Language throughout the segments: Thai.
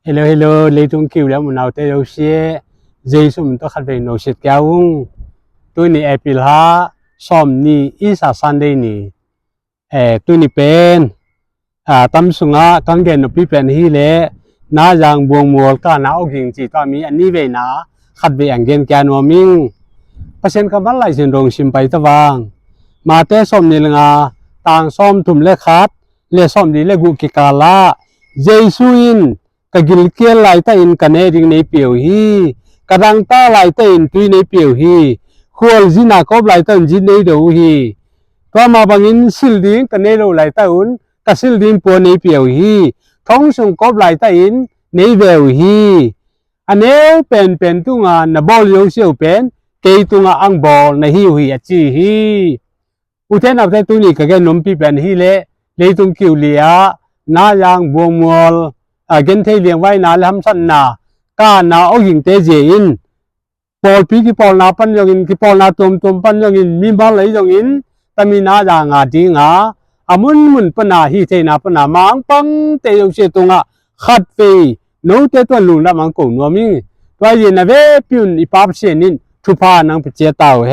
hello hello lấy tung kêuแล้วมันเอาแต่เราเสียเจสุมันต้องขัดไปโนเสียแก้วตัวนี้เอพิลาซ้อมนี่อีสานซันเดย์นี่ตัวนี้เป็นตั้มสุงะกังเกนนปีเป็นฮีเล่น้าอย่างบวงมัวก็น้าอกหิงจีตัวมีอันนี้เวนะขัดไปอย่างเกนแกนวมิงเปอร์เซ็นต์คำว่าไหลเส้นตรงชิมไปตะวางมาแต่ซ้อมนี่ละงาต่างซ้อมทุ่มเล็กคัดเล่ซ้อมนี่เล็กกุกิกาลาเจสุอินกกิลเกียร์ไหลตาอินกันเนริงในเปียวฮีกระดังตาไหลตาอินตุยในเปียวฮีขวลจีน่ากอบไหลตาอินจีในเดียวฮีก็มาบางอินสิลดิงกันเนโรไหลตาอุนกสิลดิงปัวในเปียวฮีท้องส่งกอบไหลตาอินในเบียวฮีอันนี้เป็นตุงานบอลโยเซียวเป็นเกยตุงอังบอลในฮิวฮีอจีฮีอุเทนเอาแต่ตุนี่ก็แกนมปีเป็นฮีเล่เลยตุงคิวเลียน้ายังบวงมัวเกณฑ์ที่เลี้ยงไว้นาและทำสันนาก้านาเอาหิงเตเจอินปอลปีกี่ปอลนาปันยองอินกี่ปอลนาตุมปันยองอินมีบ้านไหลยองอินแต่มีนาจางาดีงาอามุนปนาฮีเทนาปนามังปังเตยงเชตุงะขัดเฟยโน้ตตัวลุงละมังกงนัวมิตัวเย็นนะเวปิวนอีปาบเชนินทุพานังเปเจตาวเฮ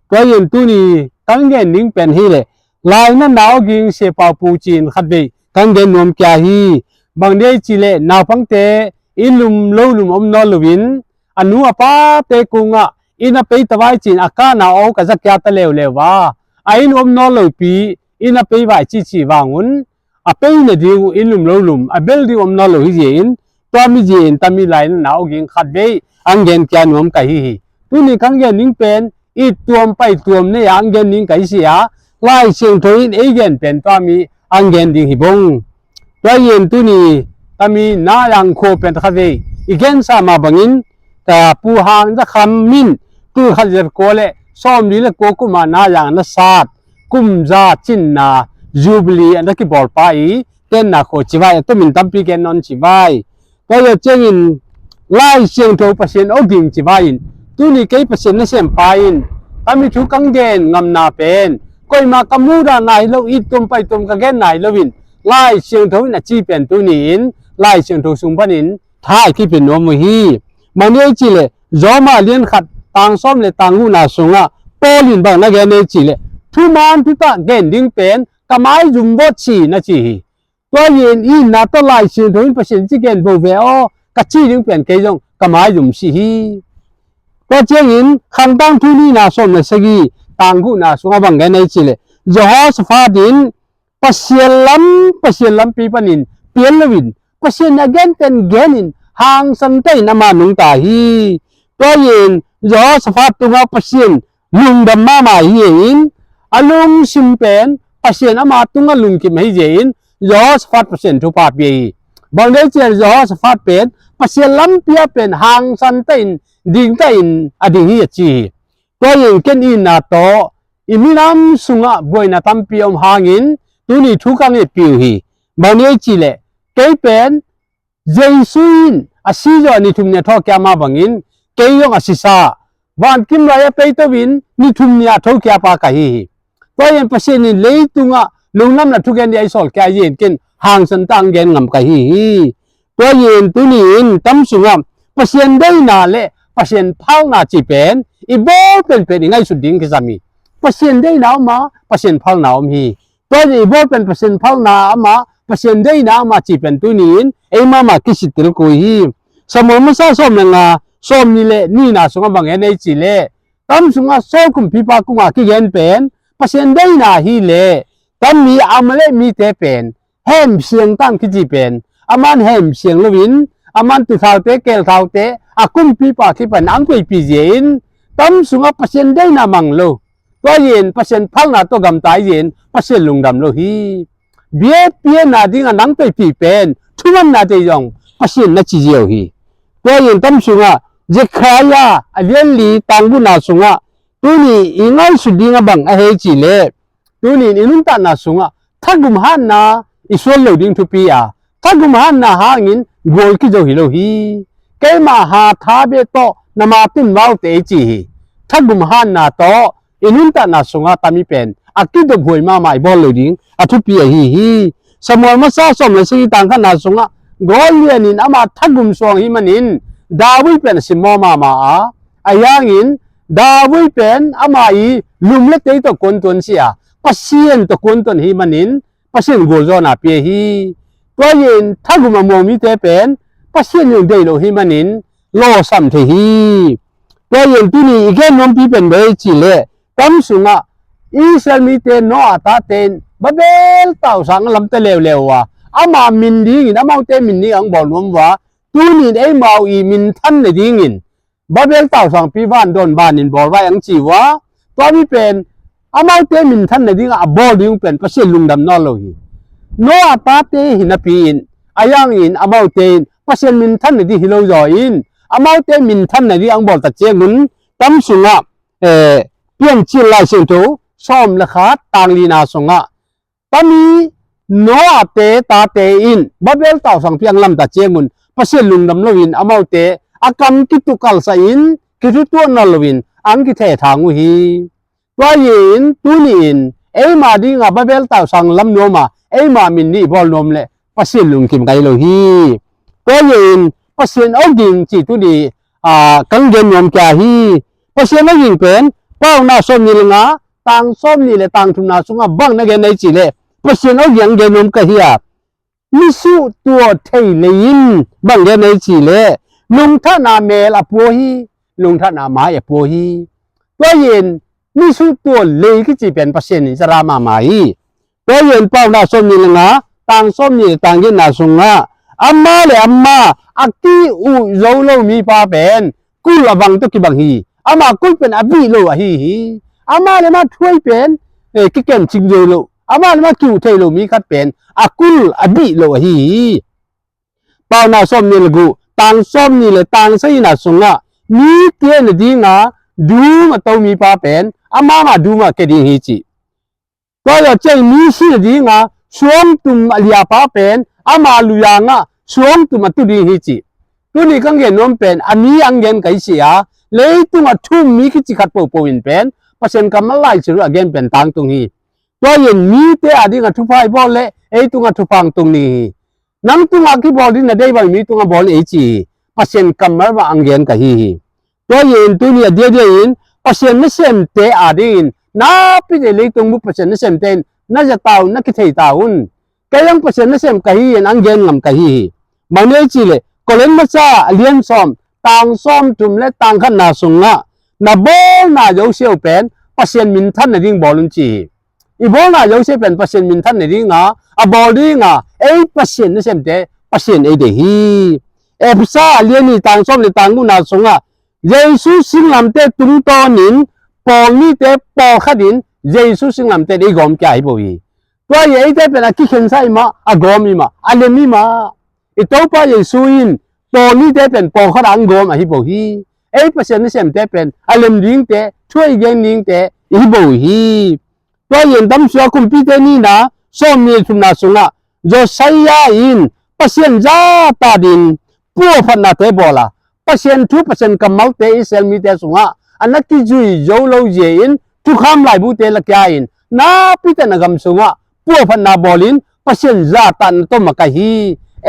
ตัวเย็นตุนีตั้งเงินนิ่งเป็นฮีเลยลายนั้นนาเอาหิงเชปาปูจีนขัดเฟยตั้งเงินนวมแก่ฮีบางเดจิเลนาพังเตอิลุมโลลุมอมนอลวินอันนู้ป้าเตกุงะอินาเปย์ตะไวจินอากานาเอากะจักยาตะเลวเลวะไอ้นอมนอลปีอินาเปย์ไวจิวางุนอเปย์เนดิวอิลุมโลลุมอเบลดิวอมนอลฮิเจนตัวมิเจนตามิไลน์นาเอากินขัดเบยอังเกนแกนวมกะฮิตุนี่คังเกนนิงเป็นอีตัวมไปตัวมเนี่ยอังเกนนิงกะฮิเสียไล่เชียงโทอินเอเกนเป็นตัวมีอังเกนดิงฮิบงตัวเย็นตุนี่ตามีน้ายังโคเป็นทะเลอีกแค่สามาบังอินแต่ปูหางจะคำมินตู้ขัดเจอโกเล่ซ้อมดีเล็กโกกุมาน้ายังนัสาดกุมจาจินนาจูบลีอันนั้นกี่บอลไปเต้นนาโคจิวายตัวมินตั้มปีแกนนอนจิวายตัวเจ้าอินไล่เชียงโทเปอร์เซ็นต์เอาดิ่งจิวายตัวนี้กี่เปอร์เซ็นต์นั่นเสียไปตามีทุกกังเกนงำนาเป็นก็มากำมูดานายเราอีตุมไปตุมกังเกนนายเราวินไล่เชียงโทน่ะจีเป็นตัวนี้ไล่เชียงโทสุงพันินท้ายที่เป็นนวมฮีมันเนี่ยจีเลยจอมาเลี้ยงขัดต่างซ้อมเลยต่างหูนาสุงะปอลินบางนักเรียนเนี่ยจีเลยทุมันพิพากเกนดิ้งเป็นกำไมจุ่มบดชีนะจีตัวเย็นอีน่าตัวไล่เชียงโทนเปอร์เซ็นต์จีเกนโบเวอกัจจีดิ้งเป็นเกยงกำไมจุ่มชีตัวเจ้าอินขันตั้งทุนีนาซ้อมเลยสกีต่างหูนาสุงะบางเกนเนี่ยจีเลยจอสฟาดินเปอร์เซ็นต์ล้ำปีปนินเปลี่ยนลวินเปอร์เซ็นต์อเกนเป็นเกนินหางสันเตยนามานุงตาฮีตัวเย็นยอสฟาตุงาเปอร์เซ็นต์ลุงดำมามาฮีอินอลุงซิมเป็นเปอร์เซ็นต์อามาตุงาลุงกิมฮีเจอินยอสฟาเปอร์เซ็นต์ทุกปาปีบางเดือนยอสฟาเป็นเปอร์เซ็นต์ล้ำเปียเป็นหางสันเตยดิ่งเตยอดิ่งฮีจีตัวเย็นเกนอินนาโตอิมินามสุงะบวยนาตัมปีอมหางินตัวนี้ทุกครั้งเนี่ยปิวฮีบางเดือนจีเล่เกยเป็นเจสุอินอาศิจอนิทุมเนี่ยทอกแกมาบังอินเกยยงอาศิสาวันกิมรายเปย์ตวินนิทุมเนี่ยทอกแกปากะฮีตัวยังเปอร์เซ็นต์นี่เลยตุงะลุงน้ำนัดทุกแกนได้สอลแกเย็นกินห่างสันตังแกนงำกะฮีตัวเย็นตัวนี้ตั้มสุงะเปอร์เซ็นต์ได้นาเล่เปอร์เซ็นต์พังนาจีเป็นอีโบเป็นยังไงสุดดิ้งกิจามีเปอร์เซ็นต์ได้นามาเปอร์เซ็นต์พังนาอมฮีตัวนี้อีโบเป็นเปอร์เซ็นต์พังนามาเปอร์เซ็นต์ได้นามาจีเป็นตัวนี้เอ็มมาคิดถึงกูฮีสมมติว่าส้มนั่งส้มนี่แหละนี่นะสุงบางเงินในจีเล่ตั้มสุงส้มกุมพิพากุมาคิดเงินเป็นเปอร์เซ็นต์ได้นาฮีเล่ตั้มมีอามาเล่มีเตเป็นเฮมเสียงตั้มคิดจีเป็นอามันเฮมเสียงลวินอามันตุเท้าเตเกลเท้าเตอากุมพิพาคิดเป็นอังกุยปีเจนตั้มสุงเปอร์เซ็นต์ได้นามังโลตัวเย็นเปอร์เซ็นต์พังนาตัวกำตายเย็นเปอร์เซ็นต์ลุงดำโลฮีเบียนาดิ้งนังไปปีเป็นทุกวันนาเตยองเปอร์เซ็นต์นัดจีเจียวฮีตัวเย็นตั้มสุงะเจครายาเลียนลีตังบุนาสุงะตัวนี้อิงไงสุดดิ้งบังเฮจิเล่ตัวนี้อินุนตานาสุงะทักกุมหันนาอิสวลโลดิ้งทุปีอาทักกุมหันนาหางินโกลกิโจฮิโลฮีเกมาหาทาเบโตนามาตุนวาวเตจิฮีทักกุมหันนาโตอินุนตานาสุงะตามิเป็นอากิดบวยมาไม่บอลโลดิ้งอาทุปีฮีสมมติว่าซ้อมเลยสิ่งต่างกันนาสุงะ Golianin ama thagum song himanin Dawi pen simoma ma ayangin Dawi pen ama I lumlet te to konton sia pasien to konton himanin pasien golzona pe hi to yin thagum momi te pen pasien yung dei lo himanin lo sam the hi to yin tuni igen nom pi pen be chi le tam sunga Israel mi te no ata ten babel tau sang lam te lew lew wa ama min ding ama te min ni ang bol lom wa tu ni ei mau I min than le ding in babel tau sang pi van don ban in bol wa ang chi wa to mi pen ama te min than le ding a bol ding pen pasien lung dam no lo hi no ata te hinapi in ayang in ama te pasien min than le di hi lo zo in ama te min than le di ang bol ta che ngun tam sunga pian chi lai sen to som la khat tang li na songa tami no ate ta te in babel tau sang piang lam ta chengun pasien lung dam lovin amaute akam ki tu kal sa in ki tu tu na lovin ang ki the thangu hi wa yin tu ni in ei ma di nga babel tau sang lam no ma ei ma min ni bol nom le pasien lung kim kai lo hi wa yin pasien au ding chi tu di kang gen nom kya hi pasien na yin pen pau na som ni nga tang som ni le tang thum na sunga bang na gen nei chi le pasien au yang gen nom ka hiya mi su tua thei le yin bang gen nei chi le lung tha na me la po hi lung tha na ma ya po hi to yin mi su tua le ki chi pen pasien ni sara ma ma hi to yin pau na som ni nga tang som ni tang gen na sunga amma le amma akti u zo lo mi pa pen ku la bang to ki bang hi ama ku pen abi lo hi hi ama le ma thui pen ki ken ching jo lo ama le ma kiu thei lo mi khat pen akul abi lo hi pau na som ni le gu tang som ni le tang sai na sunga mi tie ne di nga du ma to mi pa pen ama ma du ma ke di hi chi to ya chei mi si di nga suom tum alia pa pen ama lu ya nga suom tum tu di hi chi tu ni kang gen nom pen ami ang gen kai sia le tu ma thum mi ki chi khat po po in pen pasien kam lai chiru again pen tang tung hi to yin mi te adi nga thu phai bol le ei tu nga thu phang tung ni nang tu nga ki bol din na dei ba mi tu nga bol ei chi pasien kam mar ba ang gen ka hi to yin tu ni de de yin pasien na sem te adin na pi de le tung mu pasien na sem ten na ja tau na ki thei taun kayang pasien na sem ka hi ang gen ngam ka hi ma ne chi le kolen ma cha alien som tang som tum le tang khan na sunga na bol na yo siêu pen pasien min than na ding bolun chi I bol na yo siêu pen pasien min than na ding nga a bol ding nga ei pasien na sem te pasien ei de hi e psa alien ni tang som le tang nu na sunga Jesus sing lam te tum to nin pol ni te po khadin Jesus sing lam te de gom kya hi bo hi to ye te pen a ki khen sai ma a gom mi ma a le mi ma I to pa Yesu in to ni te pen po khad ang gom a hi bo hi ei pasien sem te pen alem ding te thui gen ding te hi bo hi to yen dam sia kum pi te ni na som ni thum na sunga Josiah in pasien ja ta din pu phat na te bola pasien thu pasien kamal te Israel mi te sunga anaki jui jo lo je in thu kham lai bu te la kya in na pi te na gam sunga pu phat na bolin pasien ja tan to ma ka hi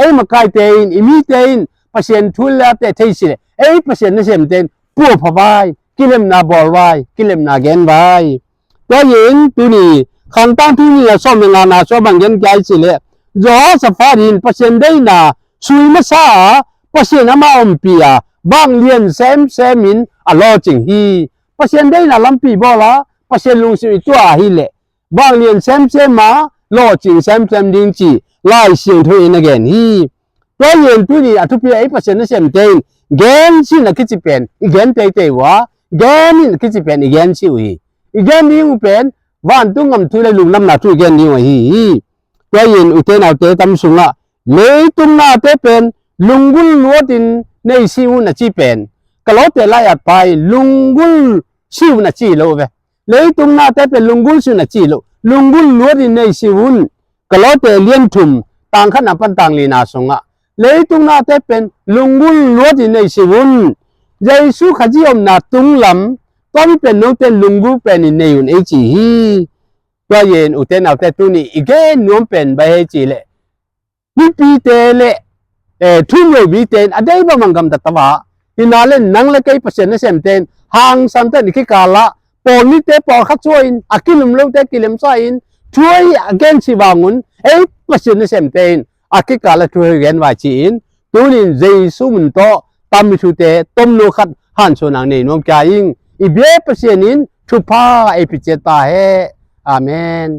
ei ma kai te in imi te in pasien thu la te thei si ei pasien na sem ten pu pha vai kilem na bol vai kilem na gen vai to yin tu ni khang tang tu ni so me nga na so bang gen kai si le jo safarin pasien dei na sui ma sa pasien ama om pia bang lien sem in a lo ching hi pasien dei na lampi bola pasien lung si tu a hi le bang lien sem ma lo ching sem ding chi lai siang thui in again hi to yin tu ni atu pia ei pasien na sem ten gen si na kichi pen gen te wa gen ni kichi pen gen si wi gen ni u pen van tu ngam thu le lung lam na thu gen ni wa hi to yin u te na te tam sunga le tum na te pen lungul luotin nei si u na chi pen kalo te la ya pai lungul si u na chi lo ve le tum na te pen lungul si na chi lo lungul luotin nei si un kalo te lien thum tang khan na pan tang li na sunga lấy tung na te pen lungul lo di nei sivun Jesu khaji om na tung lam to mi pen no ten lungul pen in nei un e chi hi to yen u te na te tu ni again nom pen ba he chi le pi te le ทุ่มโยบีเตนอได้บ่มังกำตัดตะวะอินาเล่นนังเล็กไอ้เปอร์เซ็นต์นั่นเซมเตนหางสันเตนนี่กาละปอนี่เตปอขัดช่วยอากิลุมเลี้ยวเตกิเลมซาอินช่วยเกนสิวาnguนไอ้เปอร์เซ็นต์นั่นเซมเตนอากิกาละช่วยเกนวาจีอินตัวนี้เจสุมันโตตามมิชุเตต้มโนขัดหันโซนังนี่น้องกายิงอีเบเปอร์เซ็นต์นินทุพาไอ้พิเจตาเฮอาเมน